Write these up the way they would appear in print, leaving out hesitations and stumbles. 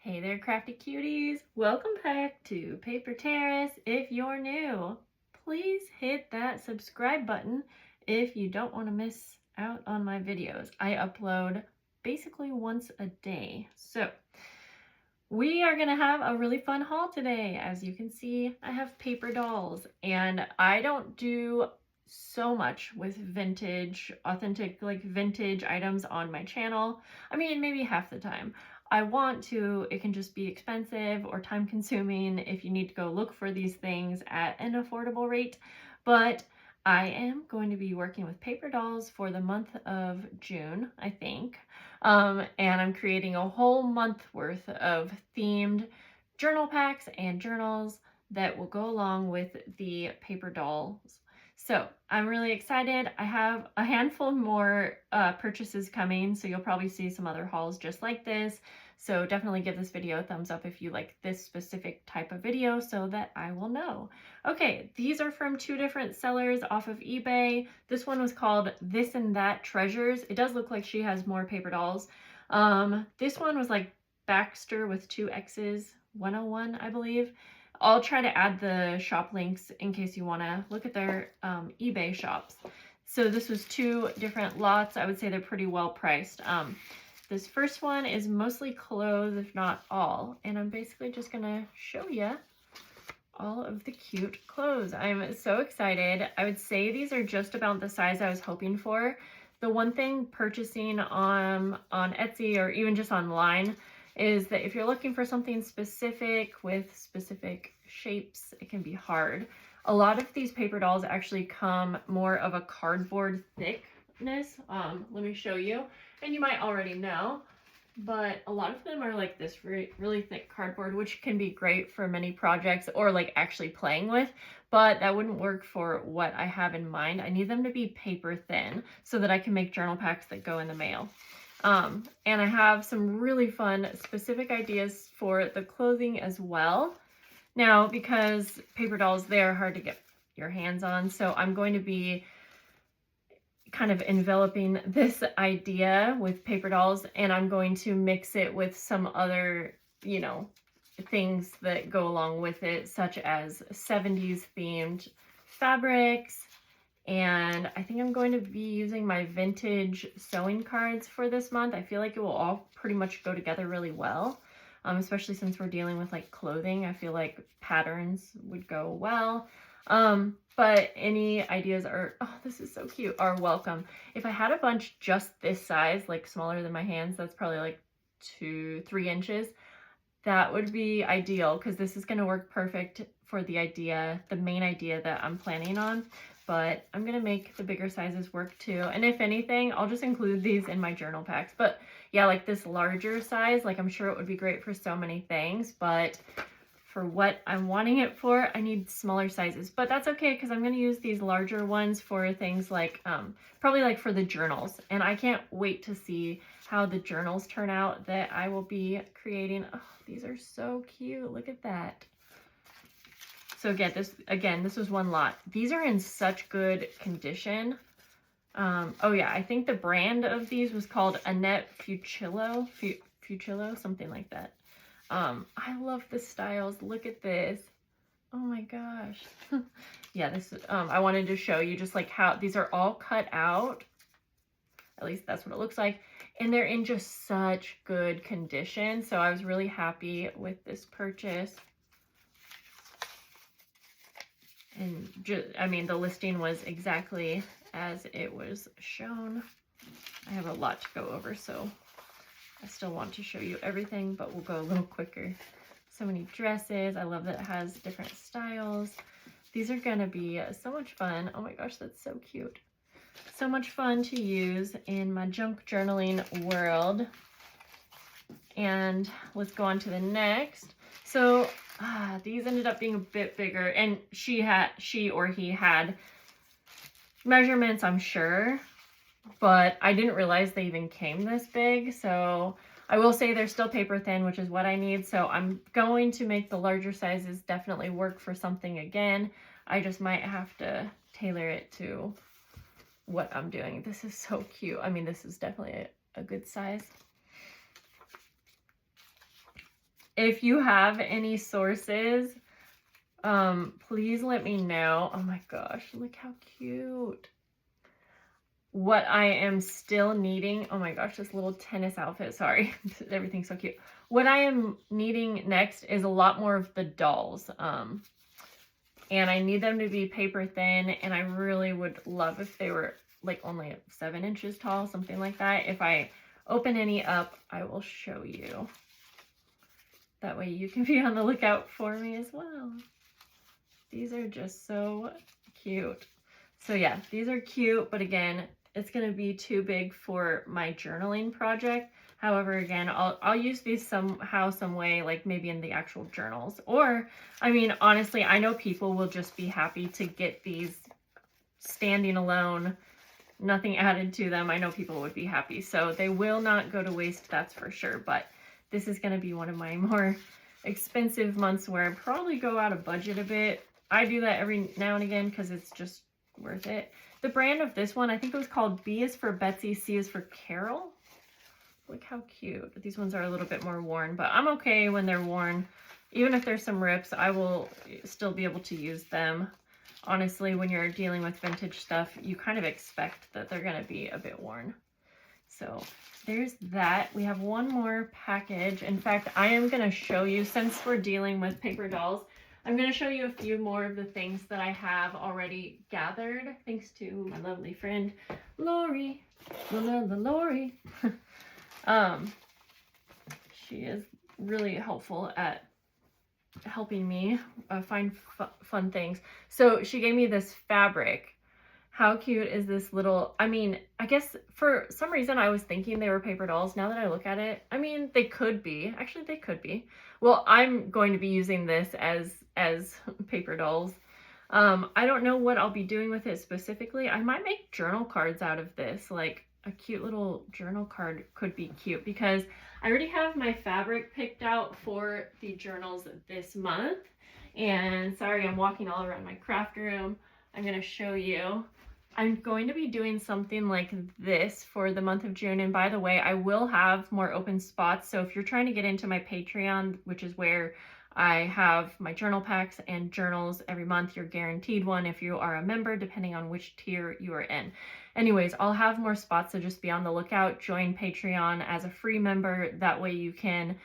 Hey there, crafty cuties. Welcome back to Paper Terrace. If you're new, please hit that subscribe button if you don't want to miss out on my videos. I upload basically once a day. So we are going to have a really fun haul today. As you can see, I have paper dolls, and I don't do so much with vintage, authentic, like vintage items on my channel. I mean, maybe half the time. I want to, it can just be expensive or time consuming if you need to go look for these things at an affordable rate. But I am going to be working with paper dolls for the month of June, I think. And I'm creating a whole month worth of themed journal packs and journals that will go along with the paper dolls. So I'm really excited. I have a handful more purchases coming, so you'll probably see some other hauls just like this. So definitely give this video a thumbs up if you like this specific type of video so that I will know. Okay, these are from two different sellers off of eBay. This one was called This and That Treasures. It does look like she has more paper dolls. This one was like Baxter with two X's, 101, I believe. I'll try to add the shop links in case you want to look at their eBay shops. So this was two different lots. I would say they're pretty well priced. This first one is mostly clothes, if not all, and I'm basically just gonna show you all of the cute clothes. I'm so excited. I would say these are just about the size I was hoping for. The one thing purchasing on Etsy or even just online is that if you're looking for something specific with specific shapes, it can be hard. A lot of these paper dolls actually come more of a cardboard thickness. Let me show you. And you might already know, but a lot of them are like this really thick cardboard, which can be great for many projects or like actually playing with, but that wouldn't work for what I have in mind. I need them to be paper thin so that I can make journal packs that go in the mail. And I have some really fun specific ideas for the clothing as well. Now, because paper dolls, they are hard to get your hands on, so I'm going to be kind of enveloping this idea with paper dolls, and I'm going to mix it with some other, you know, things that go along with it, such as 70s themed fabrics. And I think I'm going to be using my vintage sewing cards for this month. I feel like it will all pretty much go together really well, especially since we're dealing with like clothing. I feel like patterns would go well. But any ideas are, oh, this is so cute, are welcome. If I had a bunch just this size, like smaller than my hands, that's probably like 2-3 inches, that would be ideal because this is going to work perfect for the idea, the main idea that I'm planning on. But I'm going to make the bigger sizes work too. And if anything, I'll just include these in my journal packs. But yeah, like this larger size, like I'm sure it would be great for so many things, but for what I'm wanting it for, I need smaller sizes, but that's okay because I'm going to use these larger ones for things like, probably like for the journals. And I can't wait to see how the journals turn out that I will be creating. Oh, these are so cute. Look at that. So this was one lot. These are in such good condition. Oh yeah, I think the brand of these was called Annette Fucillo, something like that. I love the styles. Look at this. Oh my gosh. Yeah, this is, I wanted to show you just like how these are all cut out. At least that's what it looks like. And they're in just such good condition. So I was really happy with this purchase. And just, I mean, the listing was exactly as it was shown. I have a lot to go over, so I still want to show you everything, but we'll go a little quicker. So many dresses. I love that it has different styles. These are going to be so much fun. Oh my gosh, that's so cute. So much fun to use in my junk journaling world. And let's go on to the next. So these ended up being a bit bigger, and she or he had measurements, I'm sure, but I didn't realize they even came this big. So I will say they're still paper thin, which is what I need. So I'm going to make the larger sizes definitely work for something again. I just might have to tailor it to what I'm doing. This is so cute. I mean, this is definitely a good size. If you have any sources, please let me know. Oh my gosh, look how cute. What I am still needing, oh my gosh, this little tennis outfit, sorry, everything's so cute. What I am needing next is a lot more of the dolls. And I need them to be paper thin, and I really would love if they were like only 7 inches tall, something like that. If I open any up, I will show you. That way you can be on the lookout for me as well. These are just so cute. So yeah, these are cute, but again, it's going to be too big for my journaling project. However, again, I'll use these somehow, some way, like maybe in the actual journals. Or, I mean, honestly, I know people will just be happy to get these standing alone, nothing added to them. I know people would be happy. So they will not go to waste, that's for sure. But this is going to be one of my more expensive months where I probably go out of budget a bit. I do that every now and again because it's just worth it. The brand of this one, I think it was called B is for Betsy, C is for Carol. Look how cute. These ones are a little bit more worn, but I'm okay when they're worn. Even if there's some rips, I will still be able to use them. Honestly, when you're dealing with vintage stuff, you kind of expect that they're going to be a bit worn. So there's that. We have one more package. In fact, I am going to show you, since we're dealing with paper dolls, I'm going to show you a few more of the things that I have already gathered, thanks to my lovely friend, Lori. Lori. She is really helpful at helping me find fun things. So she gave me this fabric. How cute is this little, I mean, I guess for some reason I was thinking they were paper dolls. Now that I look at it, I mean, they could be. Actually, they could be. Well, I'm going to be using this as paper dolls. I don't know what I'll be doing with it specifically. I might make journal cards out of this. Like a cute little journal card could be cute because I already have my fabric picked out for the journals this month. And sorry, I'm walking all around my craft room. I'm going to show you. I'm going to be doing something like this for the month of June. And by the way, I will have more open spots. So if you're trying to get into my Patreon, which is where I have my journal packs and journals every month, you're guaranteed one if you are a member, depending on which tier you are in. Anyways, I'll have more spots, so just be on the lookout. Join Patreon as a free member. That way you can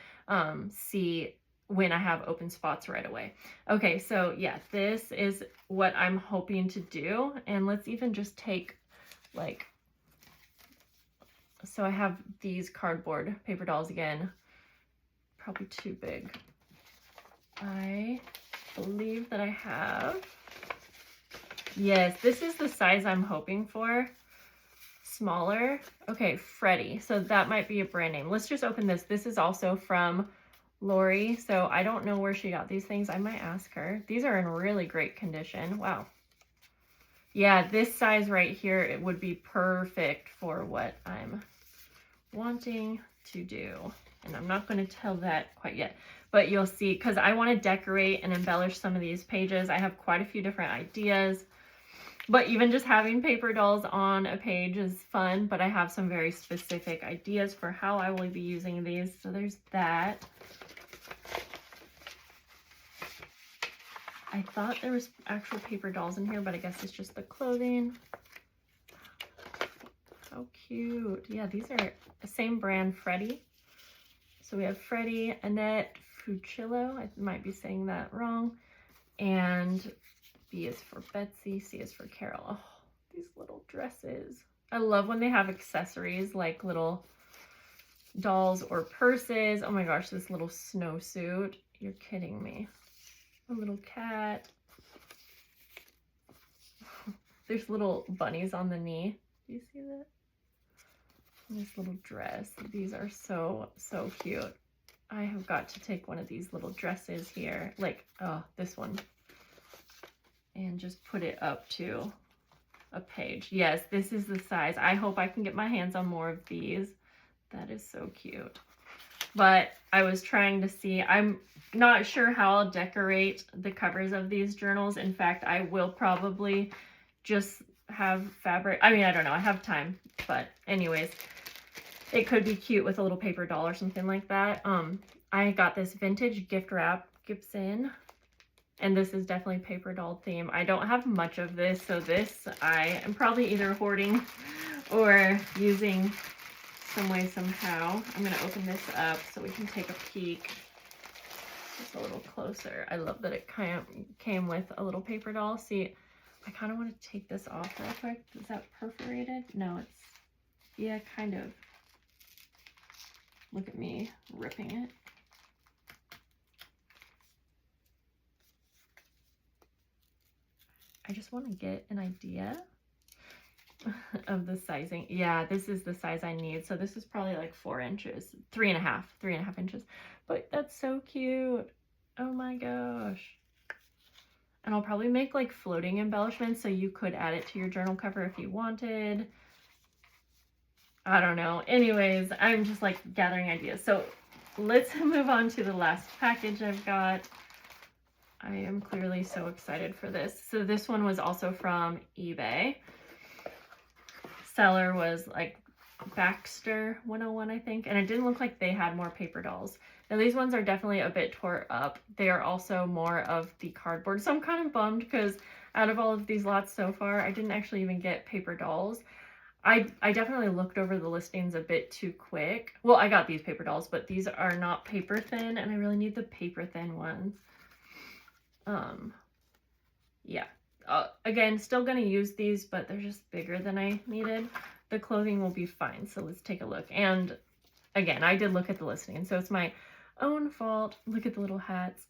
see when I have open spots right away. Okay, so yeah, this is what I'm hoping to do. And let's even just take like, so I have these cardboard paper dolls again, probably too big. I believe that I have, yes, this is the size I'm hoping for, smaller. Okay, Freddie, so that might be a brand name. Let's just open this. This is also from Lori, so I don't know where she got these things. I might ask her. These are in really great condition. Wow. Yeah, this size right here, it would be perfect for what I'm wanting to do. And I'm not going to tell that quite yet, but you'll see, because I want to decorate and embellish some of these pages. I have quite a few different ideas, but even just having paper dolls on a page is fun, but I have some very specific ideas for how I will be using these. So there's that. I thought there was actual paper dolls in here, but I guess it's just the clothing. How cute. Yeah, these are the same brand, Freddie. So we have Freddie, Annette Fucillo. I might be saying that wrong. And B is for Betsy, C is for Carol. Oh, these little dresses. I love when they have accessories like little dolls or purses. Oh my gosh, this little snowsuit. You're kidding me. A little cat. There's little bunnies on the knee. Do you see that? And this little dress. These are so, so cute. I have got to take one of these little dresses here. Like, oh, this one. And just put it up to a page. Yes, this is the size. I hope I can get my hands on more of these. That is so cute. But I was trying to see, I'm not sure how I'll decorate the covers of these journals. In fact, I will probably just have fabric. I mean, I don't know. I have time. But anyways, it could be cute with a little paper doll or something like that. I got this vintage gift wrap Gibson, and this is definitely paper doll theme. I don't have much of this, so this I am probably either hoarding or using some way, somehow. I'm gonna open this up so we can take a peek just a little closer. I love that it kind of came with a little paper doll. See, I kind of want to take this off real quick. Is that perforated? No, it's, yeah, kind of. Look at me ripping it. I just want to get an idea of the sizing. Yeah, this is the size I need. So this is probably like 4 inches, 3.5 inches. But that's so cute. Oh my gosh. And I'll probably make like floating embellishments so you could add it to your journal cover if you wanted. I don't know. Anyways, I'm just like gathering ideas. So let's move on to the last package I've got. I am clearly so excited for this. So this one was also from eBay. Seller was like Baxter 101, I think. And it didn't look like they had more paper dolls. Now these ones are definitely a bit tore up. They are also more of the cardboard. So I'm kind of bummed because out of all of these lots so far, I didn't actually even get paper dolls. I definitely looked over the listings a bit too quick. Well, I got these paper dolls, but these are not paper thin, and I really need the paper thin ones. Yeah. Again, still gonna use these, but they're just bigger than I needed. The clothing will be fine, so let's take a look. And again, I did look at the listing, so it's my own fault. Look at the little hats.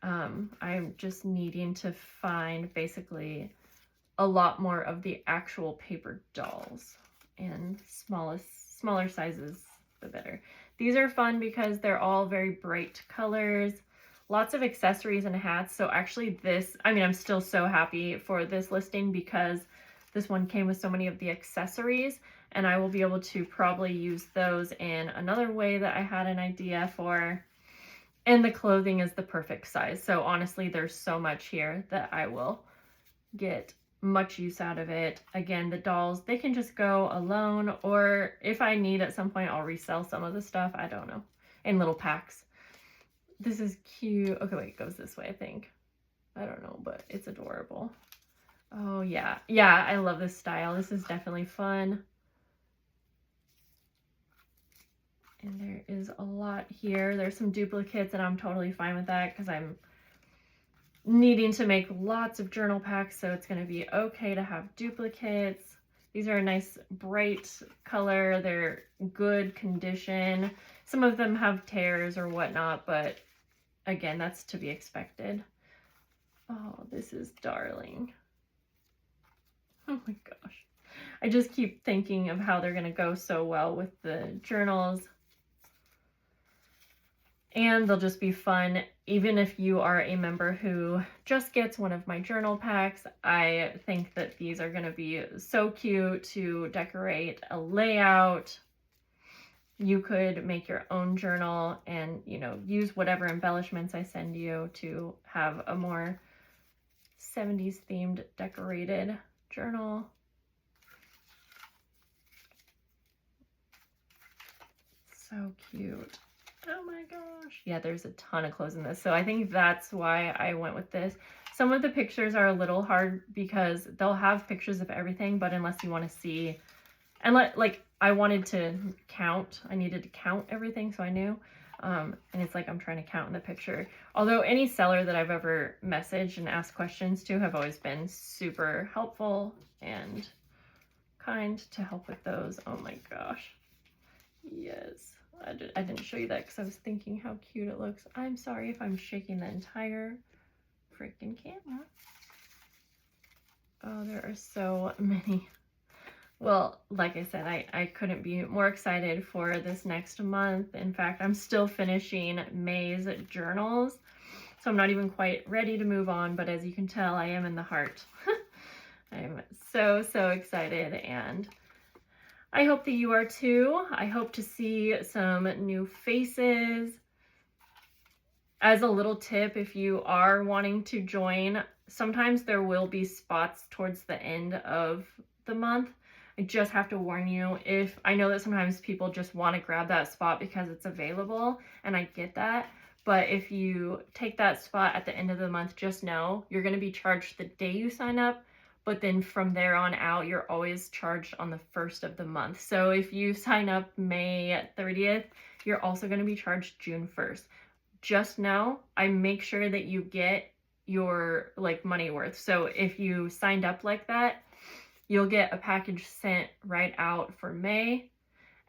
I'm just needing to find basically a lot more of the actual paper dolls, and smaller sizes, the better. These are fun because they're all very bright colors. Lots of accessories and hats. So actually this, I mean, I'm still so happy for this listing because this one came with so many of the accessories, and I will be able to probably use those in another way that I had an idea for. And the clothing is the perfect size. So honestly, there's so much here that I will get much use out of it. Again, the dolls, they can just go alone, or if I need at some point, I'll resell some of the stuff. I don't know, in little packs. This is cute. Okay, wait, it goes this way, I think. I don't know, but it's adorable. Oh, yeah. Yeah, I love this style. This is definitely fun. And there is a lot here. There's some duplicates, and I'm totally fine with that because I'm needing to make lots of journal packs, so it's going to be okay to have duplicates. These are a nice bright color. They're good condition. Some of them have tears or whatnot, but again, that's to be expected. Oh, this is darling. Oh my gosh. I just keep thinking of how they're going to go so well with the journals. And they'll just be fun. Even if you are a member who just gets one of my journal packs, I think that these are going to be so cute to decorate a layout. You could make your own journal and, you know, use whatever embellishments I send you to have a more 70s themed decorated journal. So cute. Oh my gosh. Yeah, there's a ton of clothes in this. So I think that's why I went with this. Some of the pictures are a little hard because they'll have pictures of everything, but unless you want to see, and like I wanted to count, I needed to count everything so I knew. And it's like I'm trying to count in the picture. Although any seller that I've ever messaged and asked questions to have always been super helpful and kind to help with those. Oh my gosh. Yes. I didn't show you that because I was thinking how cute it looks. I'm sorry if I'm shaking the entire freaking camera. Oh, there are so many. Well, like I said, I couldn't be more excited for this next month. In fact, I'm still finishing May's journals, so I'm not even quite ready to move on, but as you can tell, I am in the heart. I'm so excited, and I hope that you are too. I hope to see some new faces. As a little tip, if you are wanting to join, sometimes there will be spots towards the end of the month. I just have to warn you, if I know that sometimes people just want to grab that spot because it's available, and I get that, but if you take that spot at the end of the month, just know you're going to be charged the day you sign up, but then from there on out, you're always charged on the first of the month. So if you sign up May 30th, you're also going to be charged June 1st. Just know I make sure that you get your like money worth. So if you signed up like that, you'll get a package sent right out for May,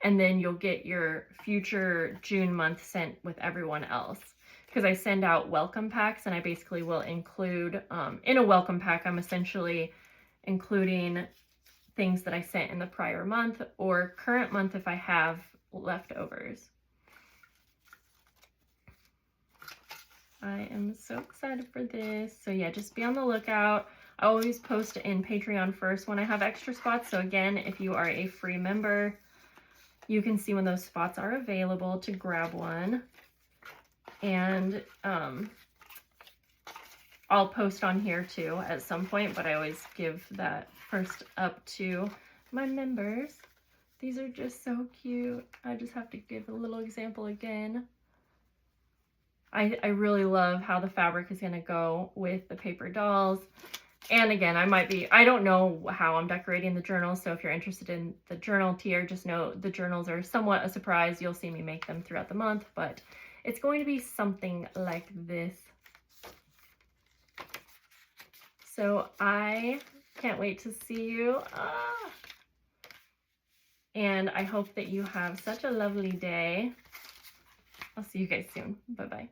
and then you'll get your future June month sent with everyone else. Because I send out welcome packs, and I basically will include, in a welcome pack, I'm essentially including things that I sent in the prior month or current month if I have leftovers. I am so excited for this. So yeah, just be on the lookout. I always post in Patreon first when I have extra spots. So again, if you are a free member, you can see when those spots are available to grab one. And I'll post on here too at some point, but I always give that first up to my members. These are just so cute. I just have to give a little example again. I really love how the fabric is going to go with the paper dolls. And again, I don't know how I'm decorating the journals, so if you're interested in the journal tier, just know the journals are somewhat a surprise. You'll see me make them throughout the month, but it's going to be something like this. So I can't wait to see you. And I hope that you have such a lovely day. I'll see you guys soon. Bye-bye.